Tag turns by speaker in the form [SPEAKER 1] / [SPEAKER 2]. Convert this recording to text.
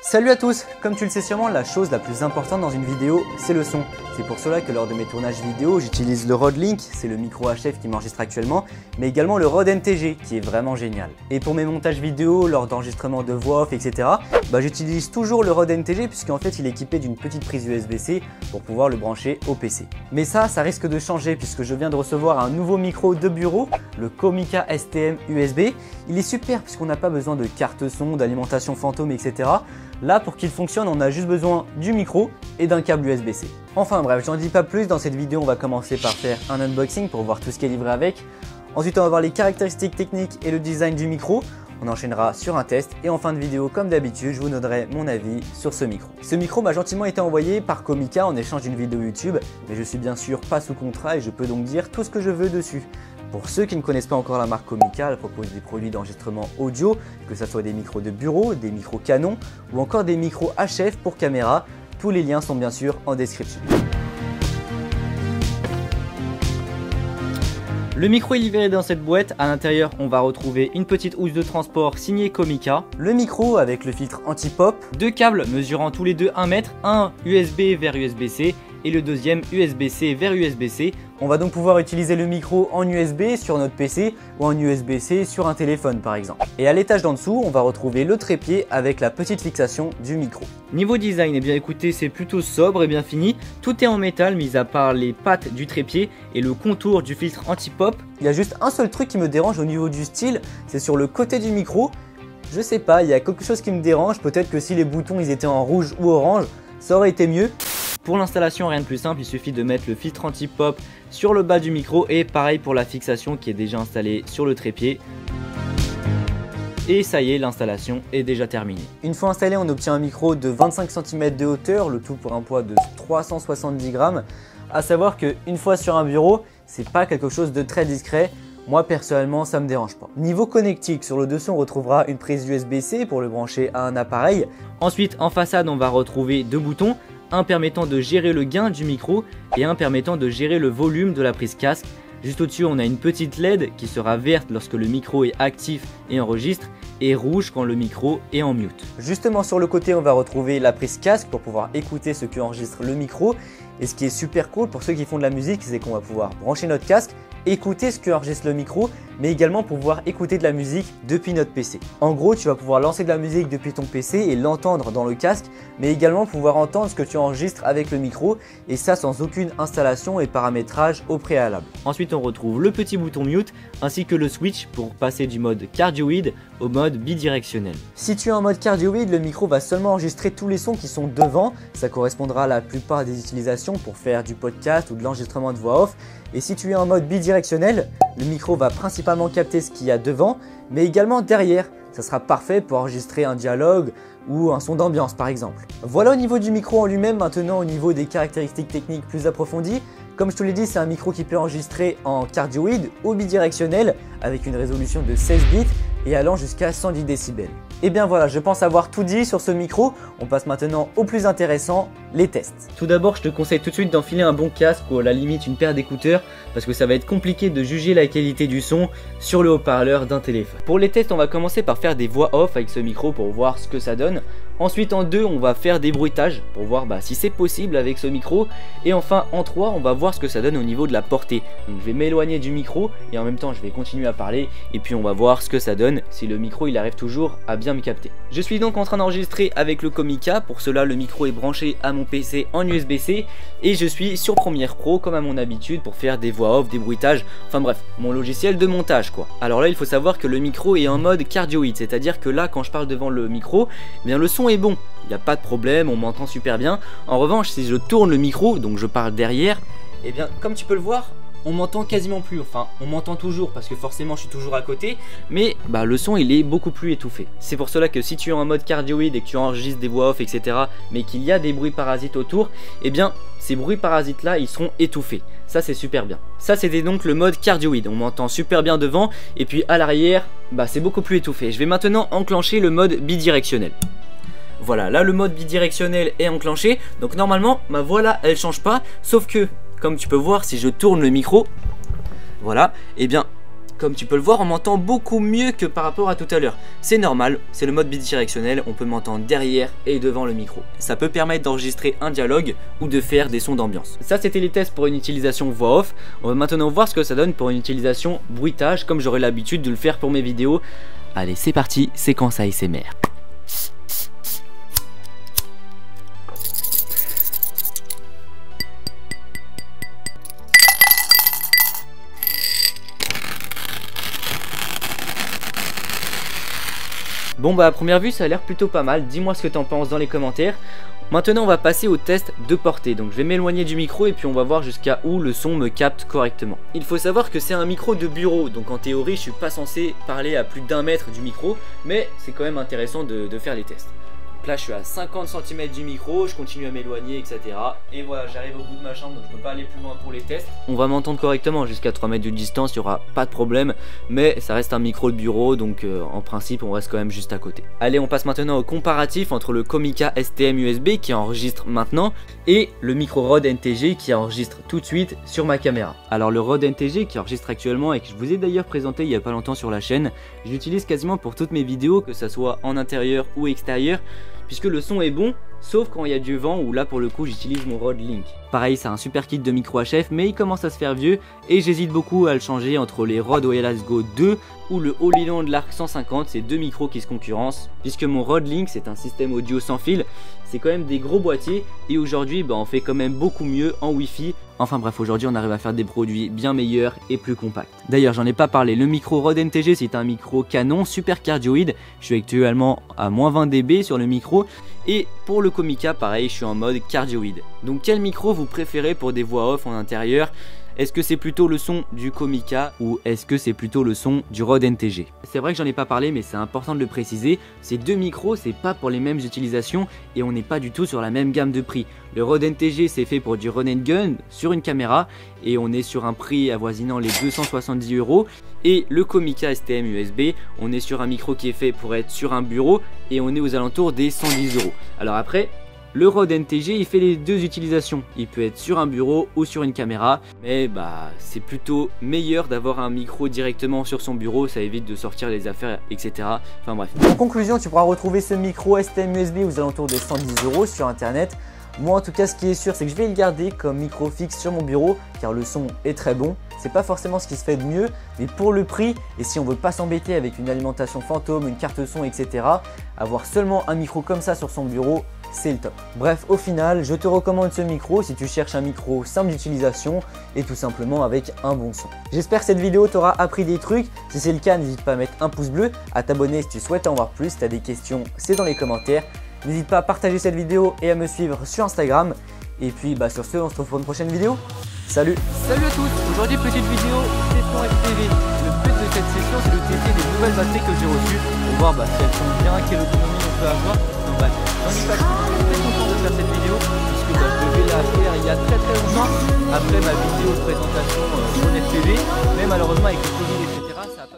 [SPEAKER 1] Salut à tous! Comme tu le sais sûrement, la chose la plus importante dans une vidéo, c'est le son. C'est pour cela que lors de mes tournages vidéo, j'utilise le Rode Link, c'est le micro HF qui m'enregistre actuellement, mais également le Rode NTG qui est vraiment génial. Et pour mes montages vidéo, lors d'enregistrement de voix off, etc., j'utilise toujours le Rode NTG puisqu'en fait il est équipé d'une petite prise USB-C pour pouvoir le brancher au PC. Mais ça risque de changer puisque je viens de recevoir un nouveau micro de bureau, le Comica STM USB. Il est super puisqu'on n'a pas besoin de carte son, d'alimentation fantôme, etc. Là, pour qu'il fonctionne, on a juste besoin du micro et d'un câble USB-C. Enfin bref, j'en dis pas plus, dans cette vidéo on va commencer par faire un unboxing pour voir tout ce qui est livré avec. Ensuite on va voir les caractéristiques techniques et le design du micro. On enchaînera sur un test et en fin de vidéo, comme d'habitude, je vous donnerai mon avis sur ce micro. Ce micro m'a gentiment été envoyé par Comica en échange d'une vidéo YouTube, mais je suis bien sûr pas sous contrat et je peux donc dire tout ce que je veux dessus. Pour ceux qui ne connaissent pas encore la marque Comica, elle propose des produits d'enregistrement audio, que ce soit des micros de bureau, des micros Canon ou encore des micros HF pour caméra. Tous les liens sont bien sûr en description. Le micro est livré dans cette boîte. À l'intérieur, on va retrouver une petite housse de transport signée Comica, le micro avec le filtre anti-pop, deux câbles mesurant tous les deux 1 mètre, un USB vers USB-C et le deuxième USB-C vers USB-C. On va donc pouvoir utiliser le micro en USB sur notre PC ou en USB-C sur un téléphone par exemple. Et à l'étage d'en dessous, on va retrouver le trépied avec la petite fixation du micro. Niveau design, eh bien écoutez, c'est plutôt sobre et bien fini. Tout est en métal mis à part les pattes du trépied et le contour du filtre anti-pop. Il y a juste un seul truc qui me dérange au niveau du style, c'est sur le côté du micro. Je sais pas, il y a quelque chose qui me dérange, peut-être que si les boutons ils étaient en rouge ou orange, ça aurait été mieux. Pour l'installation, rien de plus simple, il suffit de mettre le filtre anti-pop sur le bas du micro et pareil pour la fixation qui est déjà installée sur le trépied. Et ça y est, l'installation est déjà terminée. Une fois installé, on obtient un micro de 25 cm de hauteur, le tout pour un poids de 370 grammes. A savoir qu'une fois sur un bureau, c'est pas quelque chose de très discret. Moi personnellement, ça me dérange pas. Niveau connectique, sur le dessus on retrouvera une prise USB-C pour le brancher à un appareil. Ensuite, en façade, on va retrouver deux boutons. Un permettant de gérer le gain du micro et un permettant de gérer le volume de la prise casque. Juste au-dessus, on a une petite LED qui sera verte lorsque le micro est actif et enregistre et rouge quand le micro est en mute. Justement sur le côté, on va retrouver la prise casque pour pouvoir écouter ce que enregistre le micro. Et ce qui est super cool pour ceux qui font de la musique, c'est qu'on va pouvoir brancher notre casque, écouter ce que enregistre le micro, mais également pouvoir écouter de la musique depuis notre PC. En gros, tu vas pouvoir lancer de la musique depuis ton PC et l'entendre dans le casque, mais également pouvoir entendre ce que tu enregistres avec le micro, et ça sans aucune installation et paramétrage au préalable. Ensuite, on retrouve le petit bouton mute ainsi que le switch pour passer du mode cardioïde au mode bidirectionnel. Si tu es en mode cardioïde, le micro va seulement enregistrer tous les sons qui sont devant. Ça correspondra à la plupart des utilisations pour faire du podcast ou de l'enregistrement de voix off. Et si tu es en mode bidirectionnel, le micro va principalement capter ce qu'il y a devant, mais également derrière. Ça sera parfait pour enregistrer un dialogue ou un son d'ambiance par exemple. Voilà au niveau du micro en lui-même. Maintenant au niveau des caractéristiques techniques plus approfondies. Comme je te l'ai dit, c'est un micro qui peut enregistrer en cardioïde ou bidirectionnel avec une résolution de 16 bits et allant jusqu'à 110 décibels. Et bien voilà, je pense avoir tout dit sur ce micro. On passe maintenant au plus intéressant, les tests. Tout d'abord, je te conseille tout de suite d'enfiler un bon casque ou à la limite une paire d'écouteurs parce que ça va être compliqué de juger la qualité du son sur le haut-parleur d'un téléphone. Pour les tests, on va commencer par faire des voix off avec ce micro pour voir ce que ça donne. Ensuite en 2, on va faire des bruitages pour voir si c'est possible avec ce micro. Et enfin en 3, on va voir ce que ça donne au niveau de la portée. Donc je vais m'éloigner du micro et en même temps je vais continuer à parler. Et puis on va voir ce que ça donne si le micro il arrive toujours à bien me capter. Je suis donc en train d'enregistrer avec le Comica. Pour cela le micro est branché à mon PC en USB-C. Et je suis sur Premiere Pro comme à mon habitude pour faire des voix off, des bruitages. Enfin bref, mon logiciel de montage quoi. Alors là il faut savoir que le micro est en mode cardioïde. C'est à dire que là quand je parle devant le micro, eh bien le son est bon, il n'y a pas de problème, on m'entend super bien. En revanche, si je tourne le micro, donc je parle derrière, et bien comme tu peux le voir, on m'entend quasiment plus. Enfin, on m'entend toujours parce que forcément je suis toujours à côté, mais le son il est beaucoup plus étouffé. C'est pour cela que si tu es en mode cardioïde et que tu enregistres des voix off, etc., mais qu'il y a des bruits parasites autour, et bien ces bruits parasites là ils seront étouffés. Ça c'est super bien. Ça c'était donc le mode cardioïde, on m'entend super bien devant, et puis à l'arrière, c'est beaucoup plus étouffé. Je vais maintenant enclencher le mode bidirectionnel. Voilà, là le mode bidirectionnel est enclenché, donc normalement ma voix là elle change pas, sauf que comme tu peux voir si je tourne le micro, voilà, et bien Comme tu peux le voir, on m'entend beaucoup mieux que par rapport à tout à l'heure. C'est normal, c'est le mode bidirectionnel, on peut m'entendre derrière et devant le micro. Ça peut permettre d'enregistrer un dialogue ou de faire des sons d'ambiance. Ça c'était les tests pour une utilisation voix off. On va maintenant voir ce que ça donne pour une utilisation bruitage, comme j'aurais l'habitude de le faire pour mes vidéos. Allez, c'est parti, séquence ASMR. Bon bah à première vue ça a l'air plutôt pas mal, dis-moi ce que t'en penses dans les commentaires. Maintenant on va passer au test de portée, donc je vais m'éloigner du micro et puis on va voir jusqu'à où le son me capte correctement. Il faut savoir que c'est un micro de bureau, donc en théorie je suis pas censé parler à plus d'1 mètre du micro, mais c'est quand même intéressant de faire les tests. Donc là je suis à 50 cm du micro, je continue à m'éloigner etc. Et voilà, j'arrive au bout de ma chambre donc je peux pas aller plus loin pour les tests. On va m'entendre correctement jusqu'à 3 mètres de distance, il n'y aura pas de problème. Mais ça reste un micro de bureau donc en principe on reste quand même juste à côté. Allez, on passe maintenant au comparatif entre le Comica STM USB qui enregistre maintenant et le micro Rode NTG qui enregistre tout de suite sur ma caméra. Alors le Rode NTG qui enregistre actuellement et que je vous ai d'ailleurs présenté il y a pas longtemps sur la chaîne, je l'utilise quasiment pour toutes mes vidéos, que ça soit en intérieur ou extérieur, puisque le son est bon, sauf quand il y a du vent où là pour le coup j'utilise mon Rode Link. Pareil, c'est un super kit de micro HF mais il commence à se faire vieux et j'hésite beaucoup à le changer entre les Rode Wireless Go 2 ou le All-in-One de l'Arc 150, c'est deux micros qui se concurrencent, puisque mon Rode Link c'est un système audio sans fil, c'est quand même des gros boîtiers et aujourd'hui on fait quand même beaucoup mieux en Wi-Fi. Enfin bref, aujourd'hui on arrive à faire des produits bien meilleurs et plus compacts. D'ailleurs j'en ai pas parlé, le micro Rode NTG c'est un micro Canon super cardioïde, je suis actuellement à -20 dB sur le micro et pour le Comica pareil je suis en mode cardioïde. Donc quel micro vous préférez pour des voix off en intérieur? Est-ce que c'est plutôt le son du Comica ou est-ce que c'est plutôt le son du Rode NTG? C'est vrai que j'en ai pas parlé mais c'est important de le préciser, ces deux micros c'est pas pour les mêmes utilisations et on n'est pas du tout sur la même gamme de prix. Le Rode NTG c'est fait pour du run and gun sur une caméra et on est sur un prix avoisinant les 270 € et le Comica STM USB on est sur un micro qui est fait pour être sur un bureau et on est aux alentours des 110 €. Alors après, le Rode NTG il fait les deux utilisations, il peut être sur un bureau ou sur une caméra, mais bah c'est plutôt meilleur d'avoir un micro directement sur son bureau, ça évite de sortir les affaires etc. Enfin bref. En conclusion, tu pourras retrouver ce micro STM USB aux alentours des 110 € sur internet. Moi en tout cas ce qui est sûr c'est que je vais le garder comme micro fixe sur mon bureau car le son est très bon. C'est pas forcément ce qui se fait de mieux mais pour le prix et si on veut pas s'embêter avec une alimentation fantôme, une carte son etc. avoir seulement un micro comme ça sur son bureau c'est le top. Bref, au final, je te recommande ce micro si tu cherches un micro simple d'utilisation et tout simplement avec un bon son. J'espère que cette vidéo t'aura appris des trucs. Si c'est le cas, n'hésite pas à mettre un pouce bleu, à t'abonner si tu souhaites en voir plus. Si tu as des questions, c'est dans les commentaires. N'hésite pas à partager cette vidéo et à me suivre sur Instagram. Et puis sur ce, on se retrouve pour une prochaine vidéo. Salut! Salut à tous! Aujourd'hui, petite vidéo session FPV. Le but de cette session, c'est de tester des nouvelles batteries que j'ai reçues pour voir si elles sont bien, quelle autonomie on peut avoir. Donc bref, j'en dis pas plus, je suis très content de faire cette vidéo puisque je devais la faire il y a très longtemps après ma vidéo de présentation sur FPV, mais malheureusement avec le Covid etc. ça a pas